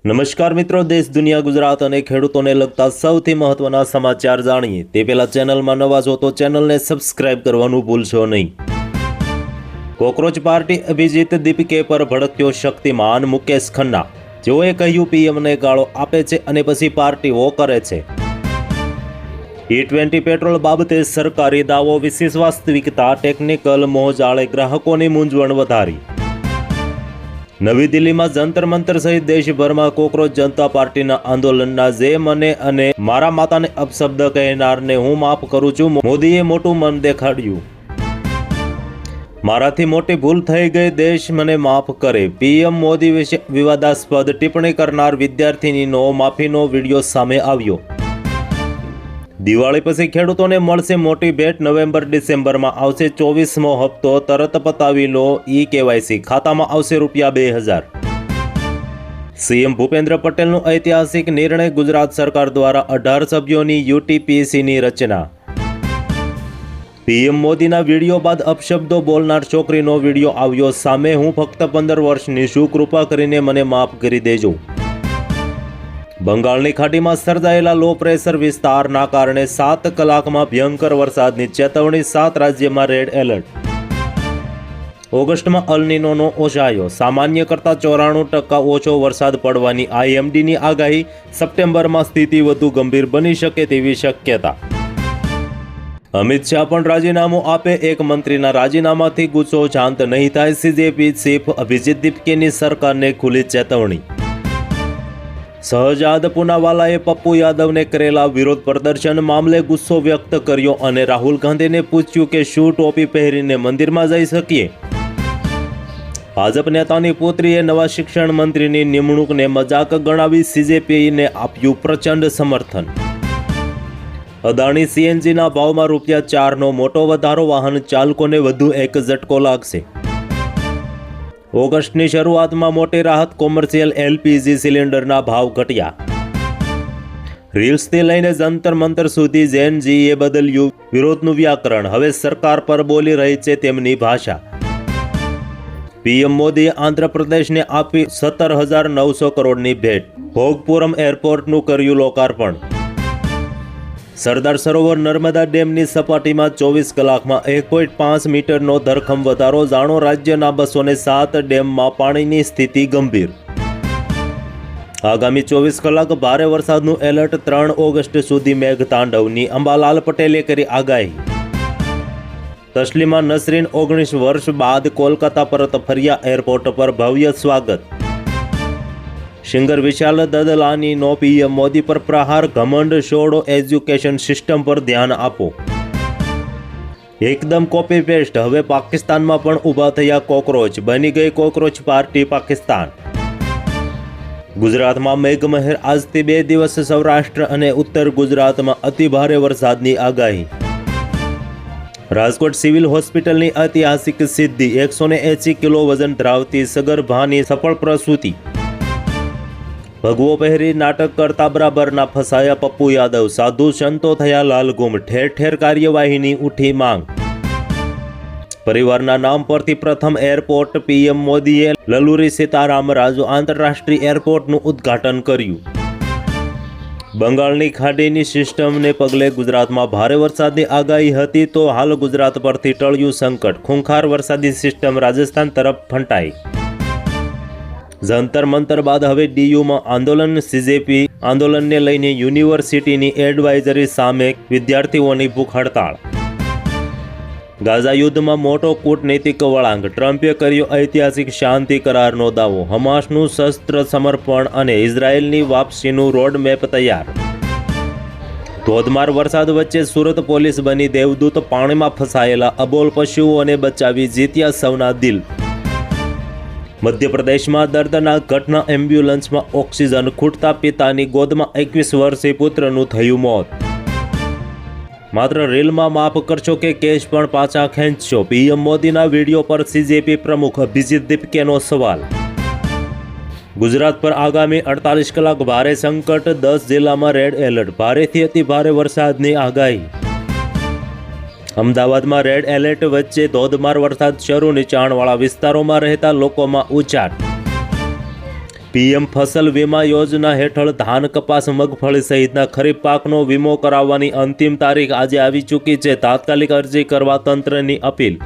નમસ્કાર મિત્રો, દેશ દુનિયા ગુજરાત અને ખેડૂતોને લગતા સૌથી મહત્વના સમાચાર જાણીએ તે પહેલા ચેનલમાં નવા છો તો ચેનલને સબસ્ક્રાઇબ કરવાનું ભૂલશો નહીં। કોકરોચ પાર્ટી અભિજીત દીપકે પર ભડક્યો શક્તિમાન મુકેશ ખન્ના, જેઓએ કહ્યું પીએમને ગાળો આપે છે અને પછી પાર્ટીઓ કરે છે। E20 પેટ્રોલ બાબતે સરકારી દાવો વિશેષ વાસ્તવિકતા ટેકનિકલ મોહજાળે ગ્રાહકોની મૂંઝવણ વધારી। નવી દિલ્હીમાં જંતર મંતર સહિત દેશભરમાં કોકરોચ જનતા પાર્ટીના આંદોલનના જે મને અને મારા માતાને અપશબ્દ કહેનારને હું માફ કરું છું, મોદીએ મોટું મન દેખાડ્યું। મારાથી મોટી ભૂલ થઈ ગઈ, દેશ મને માફ કરે। પીએમ મોદી વિશે વિવાદાસ્પદ ટિપ્પણી કરનાર વિદ્યાર્થીનીનો માફીનો વિડીયો સામે આવ્યો। દિવાળી પછી ખેડૂતોને મળશે મોટી ભેટ। નવેમ્બર-ડિસેમ્બરમાં આવશે 24મો હપ્તો, તરત પતાવી લો E-KYC, ખાતામાં આવશે ₹2000। સીએમ ભૂપેન્દ્ર પટેલનો ઐતિહાસિક નિર્ણય, ગુજરાત સરકાર દ્વારા 18 સભ્યોની UTPCની રચના। પીએમ મોદીના વિડીયો બાદ અપશબ્દો બોલનાર છોકરીનો વિડીયો આવ્યો સામે। હું ફક્ત 15 વર્ષની છું, કૃપા કરીને મને માફ કરી દેજો। બંગાળની ખાડીમાં સર્જાયેલા લો પ્રેશર વિસ્તારના કારણે 7 કલાકમાં ભયંકર વરસાદની ચેતવણી, 7 રાજ્યમાં રેડ એલર્ટ। ઓગસ્ટમાં અલ નીનોનો ઓછાયો, સામાન્ય કરતાં 94% ઓછો વરસાદ પડવાની IMDની આગાહી। સપ્ટેમ્બરમાં સ્થિતિ વધુ ગંભીર બની શકે તેવી શક્યતા। અમિત શાહ પણ રાજીનામું આપે, એક મંત્રીના રાજીનામાથી ગુસ્સો શાંત નહીં થાય। CJP ચીફ અભિજીત દીપકેની સરકારને ખુલ્લી ચેતવણી। શહજાદ પૂનાવાલાએ પપ્પુ યાદવને કરેલા વિરોધ પ્રદર્શન મામલે ગુસ્સો વ્યક્ત કર્યો અને રાહુલ ગાંધીને પૂછ્યું કે શું ટોપી પહેરીને મંદિરમાં જઈ શકીએ। ભાજપ નેતાની પુત્રીએ નવા શિક્ષણ મંત્રીની નિમણૂકને મજાક ગણાવી, CJPને આપ્યું પ્રચંડ સમર્થન। અદાણી CNGના ભાવમાં ₹4નો મોટો વધારો, વાહન ચાલકોને વધુ એક ઝટકો લાગશે। ઓગસ્ટની શરૂઆતમાં મોટી રાહત, કોમર્શિયલ LPG સિલિન્ડરના ભાવ ઘટ્યા। રીલ્સથી લઈને જંતર મંતર સુધી જેન ઝીએ બદલ્યું વિરોધનું વ્યાકરણ, હવે સરકાર પર બોલી રહી છે તેમની ભાષા। પીએમ મોદીએ આંધ્રપ્રદેશને આપી 17,900 કરોડની ભેટ, ભોગપુરમ એરપોર્ટનું કર્યું લોકાર્પણ। સરદાર સરોવર નર્મદા ડેમની સપાટીમાં 24 કલાકમાં 1.5 મીટરનો ધરખમ વધારો, જાણો રાજ્યના 207 ડેમમાં પાણીની સ્થિતિ ગંભીર। આગામી 24 કલાક ભારે વરસાદનું એલર્ટ, 3 ઓગસ્ટ સુધી મેઘતાંડવની અંબાલાલ પટેલે કરી આગાહી। તસ્લીમા નસરીન 19 વર્ષ બાદ કોલકાતા પરત ફર્યા, એરપોર્ટ પર ભવ્ય સ્વાગત। સિંગર વિશાલ દદલાનીનો પીએમ મોદી પર પ્રહાર, ઘમંડ છોડો, એજ્યુકેશન સિસ્ટમ પર ધ્યાન આપો। એકદમ કોપી પેસ્ટ, હવે પાકિસ્તાનમાં પણ ઊભા થયા કોકરોચ, બની ગઈ કોકરોચ પાર્ટી પાકિસ્તાન। ગુજરાતમાં મેઘમહેર, આજથી 2 દિવસ સૌરાષ્ટ્ર અને ઉત્તર ગુજરાતમાં અતિભારે વરસાદની આગાહી। રાજકોટ સિવિલ હોસ્પિટલની ઐતિહાસિક સિદ્ધિ, 180 કિલો વજન ધરાવતી સગર્ભાની સફળ પ્રસૂતિ। ભગવો પહેરી નાટક કરતા બરાબરના ફસાયા પપ્પુ યાદવ, સાધુ સંતો થયા લાલગુમ, ઠેર ઠેર કાર્યવાહીની ઉઠી માંગ। પરિવારના નામ પરથી પ્રથમ એરપોર્ટ, પીએમ મોદીએ લલુરી સીતારામ રાજુ આંતરરાષ્ટ્રીય એરપોર્ટનું ઉદ્ઘાટન કર્યું। બંગાળની ખાડીની સિસ્ટમને પગલે ગુજરાતમાં ભારે વરસાદની આગાહી હતી, તો હાલ ગુજરાત પરથી ટળ્યું સંકટ, ખૂંખાર વરસાદી સિસ્ટમ રાજસ્થાન તરફ ફંટાઈ। જંતર મંતર બાદ હવે DUમાં આંદોલન, CJP આંદોલનને લઈને યુનિવર્સિટીની એડવાઇઝરી સામે વિદ્યાર્થીઓની ભૂખ હડતાળ। ગાઝા યુદ્ધમાં મોટો કૂટનૈતિક વળાંક, ટ્રમ્પે કર્યો ઐતિહાસિક શાંતિ કરારનો દાવો, હમાસનું શસ્ત્ર સમર્પણ અને ઇઝરાયેલની વાપસીનું રોડમેપ તૈયાર। ધોધમાર વરસાદ વચ્ચે સુરત પોલીસ બની દેવદૂત, પાણીમાં ફસાયેલા અબોલ પશુઓને બચાવી જીત્યા સૌના દિલ। મધ્યપ્રદેશમાં દર્દનાક ઘટના, એમ્બ્યુલન્સમાં ઓક્સિજન ખૂટતા પિતાની ગોદમાં 21 વર્ષીય પુત્રનું થયું મોત। માત્ર રીલમાં માફ કરશો કે કેસ પણ પાછા ખેંચશો, પીએમ મોદીના વિડીયો પર CJP પ્રમુખ અભિજીત દીપકેનો સવાલ। ગુજરાત પર આગામી 48 કલાક ભારે સંકટ, 10 જિલ્લામાં રેડ એલર્ટ, ભારેથી અતિ ભારે વરસાદની આગાહી। અમદાવાદમાં રેડ એલર્ટ વચ્ચે ધોધમાર વરસાદ શરૂ, નીચાણવાળા વિસ્તારોમાં રહેતા લોકોમાં ઉચાટ। પીએમ ફસલ વીમા યોજના હેઠળ ધાન, કપાસ, મગફળી સહિતના ખરીફ પાકનો વીમો કરાવવાની અંતિમ તારીખ આજે આવી ચૂકી છે. તાત્કાલિક અરજી કરવા તંત્રની અપીલ.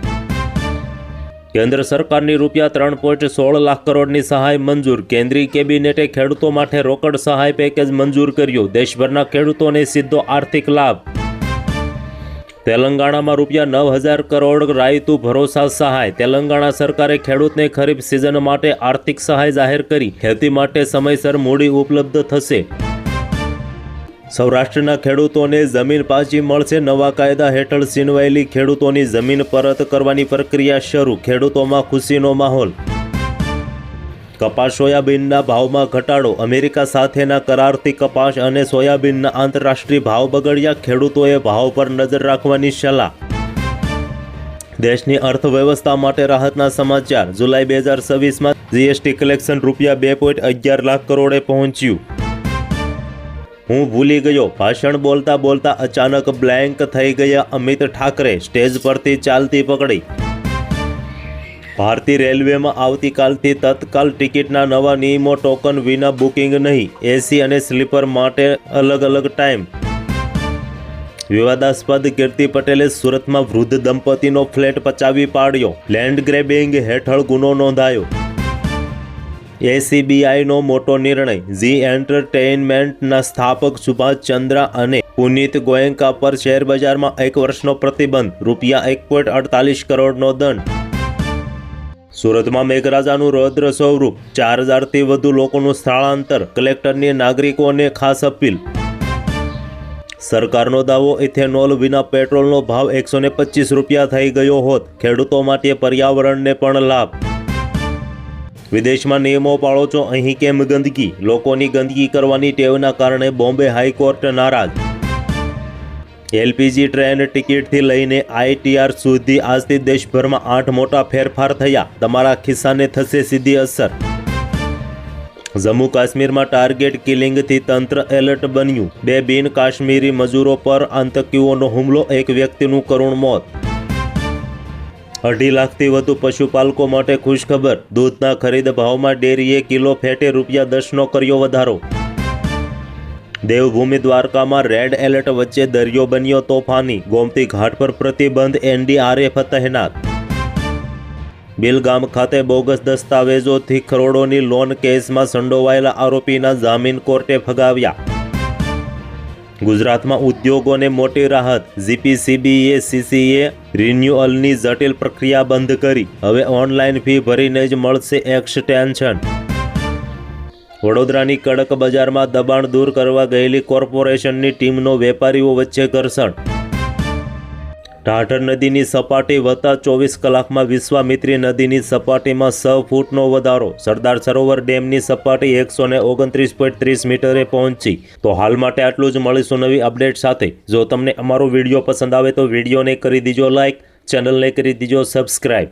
કેન્દ્ર સરકારની રૂપિયા 3.16 લાખ કરોડની સહાય મંજૂર. કેન્દ્રીય કેબિનેટે ખેડૂતો માટે રોકડ સહાય પેકેજ મંજૂર કર્યું. દેશભરના ખેડૂતોને સીધો આર્થિક લાભ. તેલંગાણામાં રૂપિયા 9,000 કરોડ રાયતુ ભરોસા સહાય. તેલંગાણા સરકારે ખેડૂતને ખરીફ સિઝન માટે આર્થિક સહાય જાહેર કરી. ખેતી માટે સમયસર મૂડી ઉપલબ્ધ થશે. સૌરાષ્ટ્રના ખેડૂતોને જમીન પાછી મળશે. નવા કાયદા હેઠળ છીનવાયેલી ખેડૂતોની જમીન પરત કરવાની પ્રક્રિયા શરૂ. ખેડૂતોમાં ખુશીનો માહોલ. કપાસ સોયાબીનના ભાવમાં ઘટાડો. અમેરિકા સાથેના કરારથી કપાસ અને સોયાબીનના આંતરરાષ્ટ્રીય ભાવ બગડ્યા. ખેડૂતોએ ભાવ પર નજર રાખવાની સલાહ. દેશની અર્થવ્યવસ્થા માટે રાહતના સમાચાર. જુલાઈ 2026માં જીએસટી કલેક્શન રૂપિયા 2.11 લાખ કરોડે પહોંચ્યું. હું ભૂલી ગયો. ભાષણ બોલતા બોલતા અચાનક બ્લેન્ક થઈ ગયા અમિત ઠાકરે. સ્ટેજ પરથી ચાલતી પકડી. ભારતીય રેલવેમાં આવતીકાલથી તત્કાલ ટિકિટના નવા નિયમો. ટોકન વિના બુકિંગ નહીં. એસી અને સ્લીપર માટે અલગ અલગ ટાઈમ. વિવાદાસ્પદ કીર્તિ પટેલે સુરતમાં વૃદ્ધ દંપતીનો ફ્લેટ પચાવી પાડ્યો. લેન્ડ ગ્રેબિંગ હેઠળ ગુનો નોંધાયો. એસીબીઆઈનો મોટો નિર્ણય. ઝી એન્ટરટેઇનમેન્ટના સ્થાપક સુભાષ ચંદ્રા અને પુનીત ગોયંકા પર શેરબજારમાં 1 વર્ષનો પ્રતિબંધ. રૂપિયા 1.48 કરોડનો દંડ. સુરતમાં મેઘરાજાનું રૌદ્ર સ્વરૂપ. 4,000થી વધુ લોકોનું સ્થળાંતર. કલેક્ટરની નાગરિકોને ખાસ અપીલ. સરકારનો દાવો. ઇથેનોલ વિના પેટ્રોલનો ભાવ 125 રૂપિયા થઈ ગયો હોત. ખેડૂતો માટે પર્યાવરણને પણ લાભ. વિદેશમાં નિયમો પાળો છો, અહીં કેમ ગંદકી? લોકોની ગંદકી કરવાની ટેવના કારણે બોમ્બે હાઈકોર્ટ નારાજ. એલપીજી ટ્રેન ટિકિટથી લઈને આઈટીઆર સુધી આજથી દેશભરમાં 8 મોટા ફેરફાર થયા. તમારા ખિસ્સાને થશે સીધી અસર. જમ્મુ કાશ્મીરમાં ટાર્ગેટ કિલિંગથી તંત્ર એલર્ટ બન્યું. 2 બિન કાશ્મીરી મજૂરો પર આતંકીઓનો હુમલો. 1 વ્યક્તિનું કરુણ મોત. 2.5 લાખથી વધુ પશુપાલકો માટે ખુશખબર. દૂધના ખરીદ ભાવમાં ડેરીએ કિલો ફેટે રૂપિયા 10નો કર્યો વધારો. દેવભૂમિ દ્વારકામાં રેડ એલર્ટ વચ્ચે દરિયો બન્યો તોફાની. ગોમતી ઘાટ પર પ્રતિબંધ. એનડીઆરએફ તહેનાત. બિલગામ ખાતે બોગસ દસ્તાવેજોથી કરોડોની લોન કેસમાં સંડોવાયેલા આરોપીના જામીન કોર્ટે ફગાવ્યા. ગુજરાતમાં ઉદ્યોગોને મોટી રાહત. જીપીસીબીએ સીસીએ રિન્યુઅલની જટિલ પ્રક્રિયા બંધ કરી. હવે ઓનલાઈન ફી ભરીને જ મળશે એક્સટેન્શન. વડોદરાની કડક બજારમાં દબાણ દૂર કરવા ગયેલી કોર્પોરેશનની ટીમનો વેપારીઓ વચ્ચે ઘર્ષણ. ઢાઢર નદીની સપાટી વધતા 24 કલાકમાં વિશ્વામિત્રી નદીની સપાટીમાં 6 ફૂટનો વધારો. સરદાર સરોવર ડેમની સપાટી 129.30 મીટરે પહોંચી. તો હાલ માટે આટલું જ. મળીશું નવી અપડેટ સાથે. જો તમને અમારો વિડીયો પસંદ આવે તો વિડીયોને કરી દીજો લાઇક, ચેનલને કરી દીજો સબસ્ક્રાઈબ.